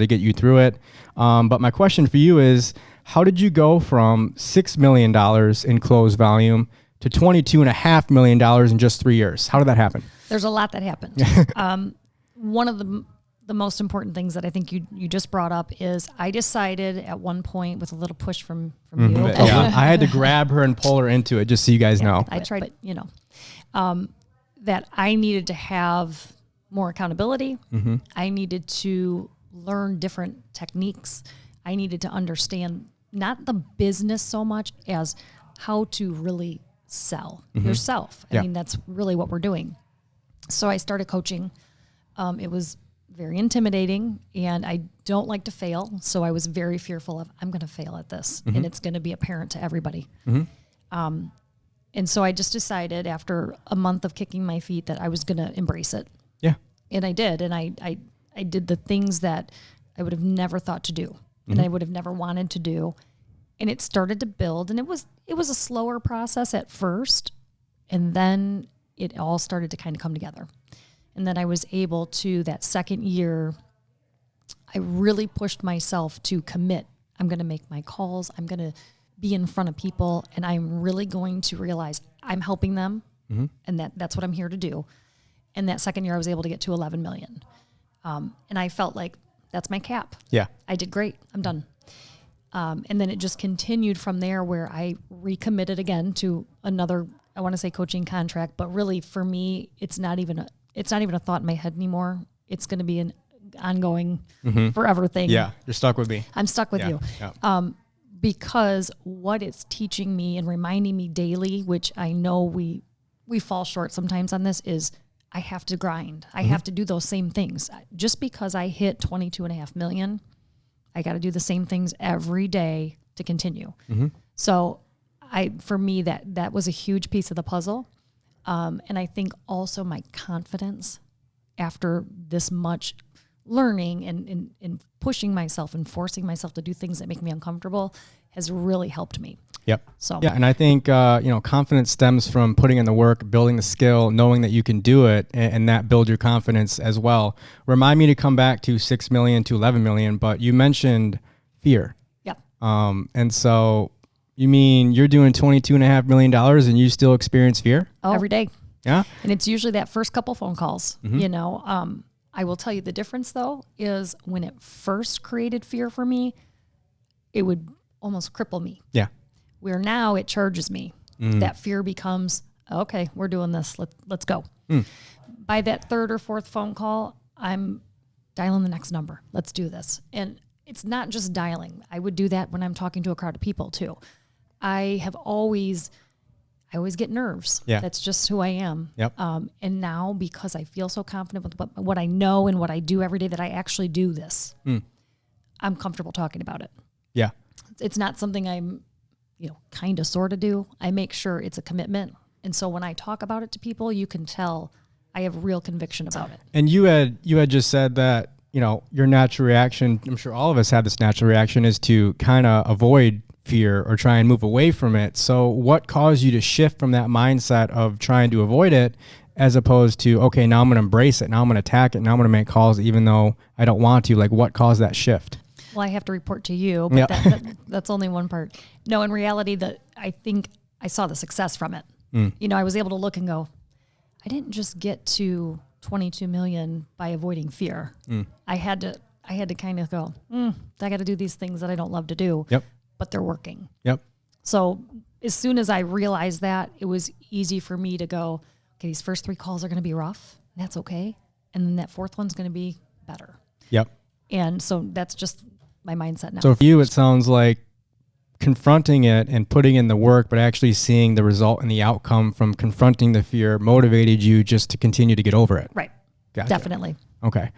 to get you through it. But my question for you is, how did you go from $6 million in closed volume to $22.5 million in just 3 years? How did that happen? There's a lot that happened. One of the most important things that I think you just brought up is I decided at one point, with a little push from you. Yeah, I had to grab her and pull her into it, just so you guys know. I tried, but that I needed to have more accountability. Mm-hmm. I needed to learn different techniques. I needed to understand not the business so much as how to really sell yourself. I mean, that's really what we're doing. So I started coaching. It was very intimidating, and I don't like to fail. So I was very fearful of, I'm going to fail at this, and it's going to be apparent to everybody. And so I just decided after a month of kicking my feet that I was going to embrace it. Yeah. And I did. And I did the things that I would have never thought to do, and I would have never wanted to do. And it started to build, and it was a slower process at first, and then it all started to kind of come together. And then I was able to, that second year, I really pushed myself to commit. I'm going to make my calls. I'm going to be in front of people, and I'm really going to realize I'm helping them, and that's what I'm here to do. And that second year, I was able to get to 11 million. And I felt like that's my cap. Yeah. I did great. I'm done. And then it just continued from there, where I recommitted again to another, I want to say coaching contract, but really for me, it's not even a thought in my head anymore. It's going to be an ongoing forever thing. Yeah. You're stuck with me. I'm stuck with you. Yeah. Because what it's teaching me and reminding me daily, which I know we fall short sometimes on this, is I have to grind. I have to do those same things. Just because I hit 22.5 million, I got to do the same things every day to continue. So for me, that was a huge piece of the puzzle. And I think also my confidence after this much learning and pushing myself and forcing myself to do things that make me uncomfortable has really helped me. Yep. So yeah, and I think confidence stems from putting in the work, building the skill, knowing that you can do it, and that builds your confidence as well. Remind me to come back to 6 million to 11 million, but you mentioned fear. Yep. And so you mean you're doing $22.5 million and you still experience fear? Oh, every day. Yeah. And it's usually that first couple phone calls. I will tell you the difference though is when it first created fear for me, it would almost cripple me. Yeah. Where now it charges me. That fear becomes, okay, we're doing this. Let's go. By that third or fourth phone call, I'm dialing the next number. Let's do this. And it's not just dialing. I would do that when I'm talking to a crowd of people too. I always get nerves. Yeah. That's just who I am. Yep. And now because I feel so confident with what I know and what I do every day that I actually do this, I'm comfortable talking about it. Yeah. It's not something I'm, kind of sort of do. I make sure it's a commitment. And so when I talk about it to people, you can tell I have real conviction about it. And you had just said that, your natural reaction, I'm sure all of us have this natural reaction, is to kind of avoid fear or try and move away from it. So what caused you to shift from that mindset of trying to avoid it as opposed to, okay, now I'm going to embrace it. Now I'm going to attack it. Now I'm going to make calls even though I don't want to. Like, what caused that shift? Well, I have to report to you, but that's only one part. No, in reality, I think I saw the success from it. I was able to look and go, I didn't just get to 22 million by avoiding fear. I had to kind of go, I got to do these things that I don't love to do. Yep. But they're working. Yep. So as soon as I realized that, it was easy for me to go, okay, these first 3 calls are going to be rough. That's okay. And then that fourth one's going to be better. Yep. And so that's just my mindset now. So for you, it sounds like confronting it and putting in the work, but actually seeing the result and the outcome from confronting the fear motivated you just to continue to get over it. Right. Gotcha. Definitely. Okay.